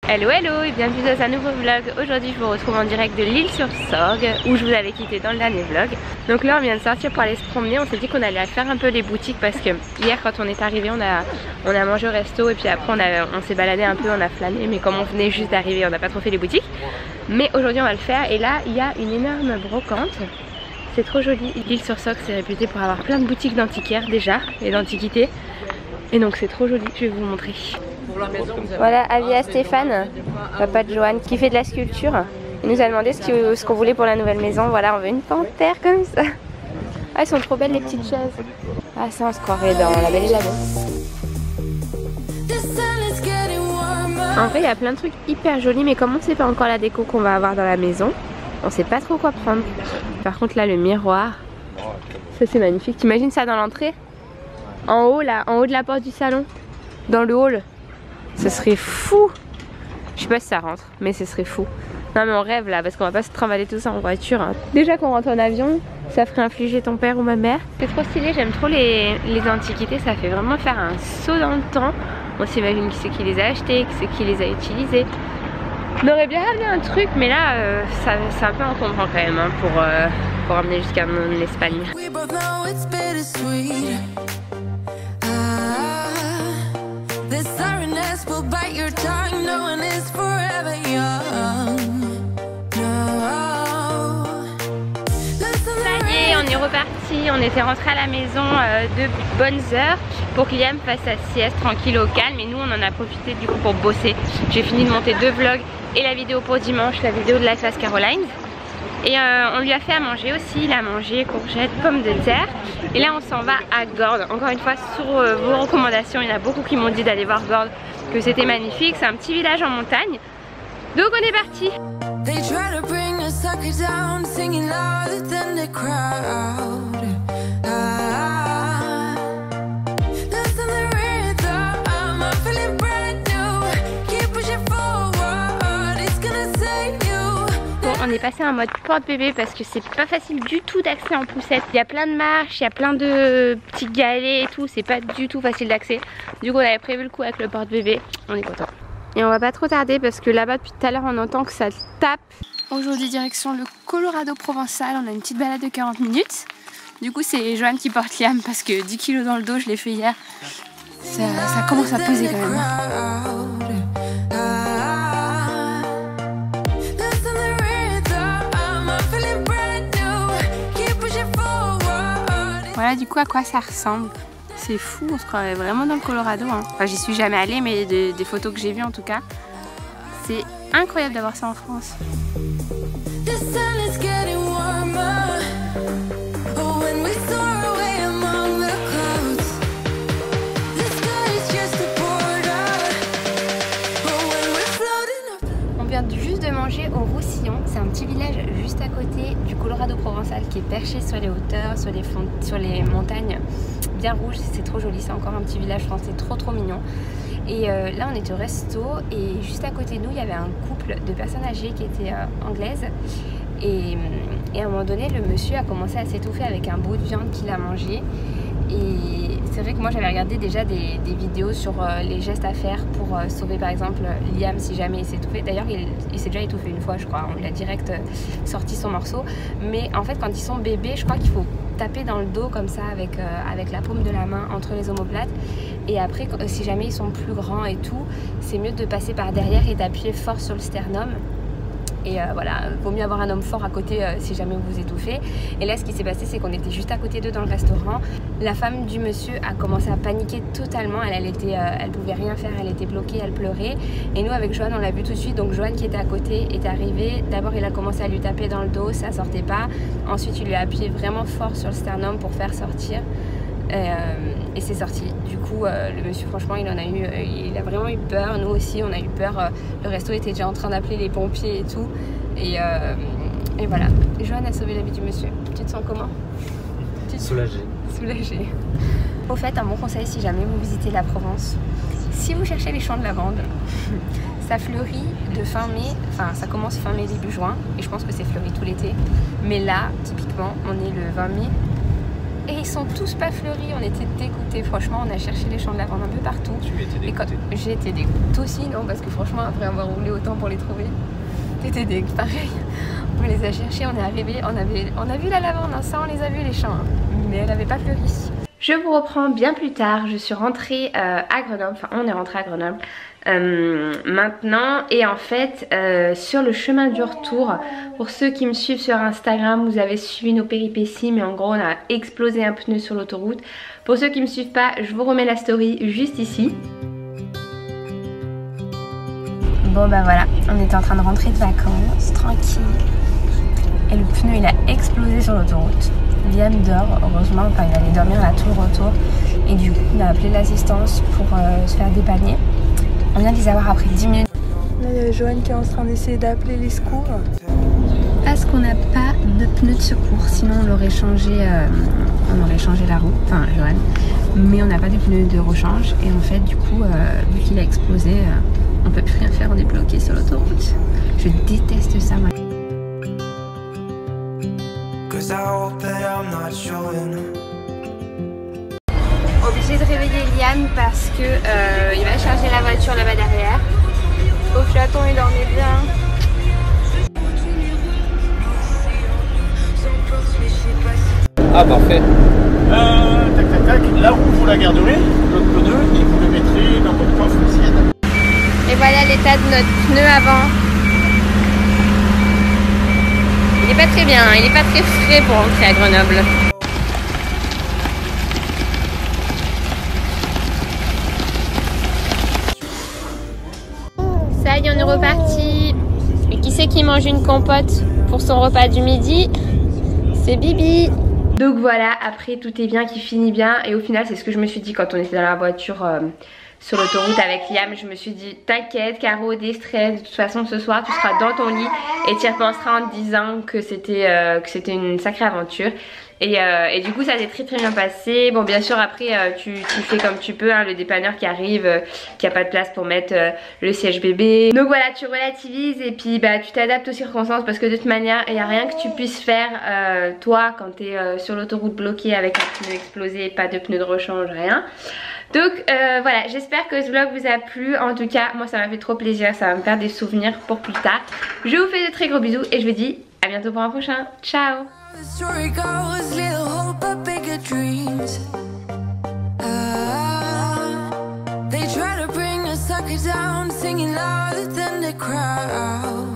Hello hello et bienvenue dans un nouveau vlog. Aujourd'hui je vous retrouve en direct de l'Isle-sur-Sorgue où je vous avais quitté dans le dernier vlog. Donc là on vient de sortir pour aller se promener. On s'est dit qu'on allait faire un peu les boutiques parce que hier quand on est arrivé on a mangé au resto et puis après on s'est baladé un peu, on a flâné, mais comme on venait juste d'arriver on n'a pas trop fait les boutiques. Mais aujourd'hui on va le faire et là il y a une énorme brocante. C'est trop joli. L'Isle-sur-Sorgue c'est réputé pour avoir plein de boutiques d'antiquaires déjà et d'antiquités. Et donc c'est trop joli, je vais vous montrer. Voilà, avis à Stéphane, papa de Joanne, qui fait de la sculpture. Il nous a demandé ce qu'on voulait pour la nouvelle maison. Voilà, on veut une panthère comme ça. Ah, elles sont trop belles les petites chaises. Ah, ça, on se croirait dans La Belle et la Bête. En vrai, il y a plein de trucs hyper jolis, mais comme on ne sait pas encore la déco qu'on va avoir dans la maison, on sait pas trop quoi prendre. Par contre, là, le miroir, ça c'est magnifique. T'imagines ça dans l'entrée? En haut, là, en haut de la porte du salon, dans le hall. Ce serait fou. Je sais pas si ça rentre, mais ce serait fou. Non mais on rêve là, parce qu'on va pas se trimballer tout ça en voiture hein. Déjà qu'on rentre en avion, ça ferait infliger ton père ou ma mère. C'est trop stylé, j'aime trop les antiquités. Ça fait vraiment faire un saut dans le temps. On s'imagine qui c'est qui les a achetés, qui c'est qui les a utilisés. On aurait bien ramené un truc, mais là c'est un peu encombrant quand même hein, pour ramener jusqu'à l'Espagne. On est reparti, on était rentré à la maison de bonnes heures pour que Liam fasse sa sieste tranquille au calme et nous on en a profité du coup pour bosser. J'ai fini de monter 2 vlogs et la vidéo pour dimanche, la vidéo de la classe Caroline. Et on lui a fait à manger aussi, il a mangé courgettes, pommes de terre. Et là on s'en va à Gordes. Encore une fois sur vos recommandations, il y en a beaucoup qui m'ont dit d'aller voir Gordes, que c'était magnifique, c'est un petit village en montagne. Donc on est parti. On est passé en mode porte-bébé parce que c'est pas facile du tout d'accès en poussette. Il y a plein de marches, il y a plein de petits galets et tout, c'est pas du tout facile d'accès. Du coup on avait prévu le coup avec le porte-bébé, on est content. Et on va pas trop tarder parce que là-bas depuis tout à l'heure on entend que ça tape. Aujourd'hui direction le Colorado provençal, on a une petite balade de 40 minutes. Du coup c'est Joanne qui porte Liam parce que 10 kg dans le dos, je l'ai fait hier. Ça commence à peser quand même. Voilà du coup à quoi ça ressemble. C'est fou, on se croirait vraiment dans le Colorado hein. Enfin j'y suis jamais allée mais des photos que j'ai vues en tout cas. C'est incroyable d'avoir ça en France. On vient juste de manger au Roussillon, c'est un petit village juste à côté du Colorado provençal qui est perché sur les hauteurs, sur les montagnes bien rouges, c'est trop joli, c'est encore un petit village français trop mignon. Et là on était au resto et juste à côté de nous il y avait un couple de personnes âgées qui étaient anglaises et à un moment donné le monsieur a commencé à s'étouffer avec un bout de viande qu'il a mangé. Et c'est vrai que moi j'avais regardé déjà des vidéos sur les gestes à faire pour sauver par exemple Liam si jamais il s'étouffait. D'ailleurs il s'est déjà étouffé une fois je crois, on lui a direct sorti son morceau. Mais en fait quand ils sont bébés je crois qu'il faut taper dans le dos comme ça avec la paume de la main entre les omoplates. Et après si jamais ils sont plus grands et tout, c'est mieux de passer par derrière et d'appuyer fort sur le sternum. Et voilà, vaut mieux avoir un homme fort à côté si jamais vous vous étouffez. Et là ce qui s'est passé c'est qu'on était juste à côté d'eux dans le restaurant. La femme du monsieur a commencé à paniquer totalement, elle pouvait rien faire, elle était bloquée, elle pleurait. Et nous avec Joanne on l'a vu tout de suite, donc Joanne qui était à côté est arrivée. D'abord il a commencé à lui taper dans le dos, ça sortait pas. Ensuite il lui a appuyé vraiment fort sur le sternum pour faire sortir. Et c'est sorti. Du coup le monsieur franchement il a vraiment eu peur, nous aussi on a eu peur. Le resto était déjà en train d'appeler les pompiers et tout. Et voilà, Joanne a sauvé la vie du monsieur. Tu te sens comment? Soulagée. Soulagée. Au fait un bon conseil si jamais vous visitez la Provence, si vous cherchez les champs de lavande, ça fleurit de fin mai, enfin ça commence fin mai début juin et je pense que c'est fleuri tout l'été. Mais là typiquement on est le 20 mai. et ils sont tous pas fleuris. On était dégoûtés, franchement, on a cherché les champs de lavande un peu partout. Tu étais dégoûtée. J'ai été dégoûtée aussi, non, parce que franchement, après avoir roulé autant pour les trouver, t'étais dégoûtée, pareil. On les a cherchés, on est arrivé, on a vu la lavande, hein, ça on les a vus les champs, hein, mais elle n'avait pas fleuri. Je vous reprends bien plus tard, je suis rentrée à Grenoble, enfin on est rentré à Grenoble maintenant, et en fait sur le chemin du retour, pour ceux qui me suivent sur Instagram, vous avez suivi nos péripéties, mais en gros on a explosé un pneu sur l'autoroute. Pour ceux qui me suivent pas, je vous remets la story juste ici. Bon bah voilà, on était en train de rentrer de vacances, tranquille, et le pneu il a explosé sur l'autoroute. Liam dort, heureusement, enfin il allait dormir là tout le retour, et du coup on a appelé l'assistance pour se faire dépanner. On vient de les avoir après 10 minutes. Là il y a Joanne qui est en train d'essayer d'appeler les secours. Parce qu'on n'a pas de pneus de secours, sinon on aurait changé la roue, enfin Joanne, mais on n'a pas de pneus de rechange, et en fait du coup vu qu'il a explosé, on peut plus rien faire, on est bloqué sur l'autoroute. Je déteste ça moi. Obligé de réveiller Liam parce que il va charger la voiture là-bas derrière. Au chaton il dormait bien. Ah parfait. Tac tac tac, là où vous la garderez, l'autre pneu, et vous le mettrez dans votre coffre ancienne. Et voilà l'état de notre pneu avant. Il est pas très bien, il est pas très frais pour rentrer à Grenoble. Ça y est, on est reparti. Et qui c'est qui mange une compote pour son repas du midi? C'est Bibi. Donc voilà, après tout est bien qui finit bien, et au final c'est ce que je me suis dit quand on était dans la voiture sur l'autoroute avec Liam. Je me suis dit t'inquiète Caro, déstresse, de toute façon ce soir tu seras dans ton lit et tu y repenseras en te disant que c'était une sacrée aventure. Et du coup ça s'est très bien passé. Bon bien sûr après tu fais comme tu peux, hein, le dépanneur qui arrive, qui a pas de place pour mettre le siège bébé. Donc voilà, tu relativises et puis bah tu t'adaptes aux circonstances, parce que de toute manière il n'y a rien que tu puisses faire toi quand tu es sur l'autoroute bloquée avec un pneu explosé, pas de pneu de rechange, rien. Donc voilà, j'espère que ce vlog vous a plu. En tout cas moi ça m'a fait trop plaisir, ça va me faire des souvenirs pour plus tard. Je vous fais de très gros bisous et je vous dis à bientôt pour un prochain. Ciao. The story goes, little hope but bigger dreams. They try to bring a sucker down, singing louder than the crowd.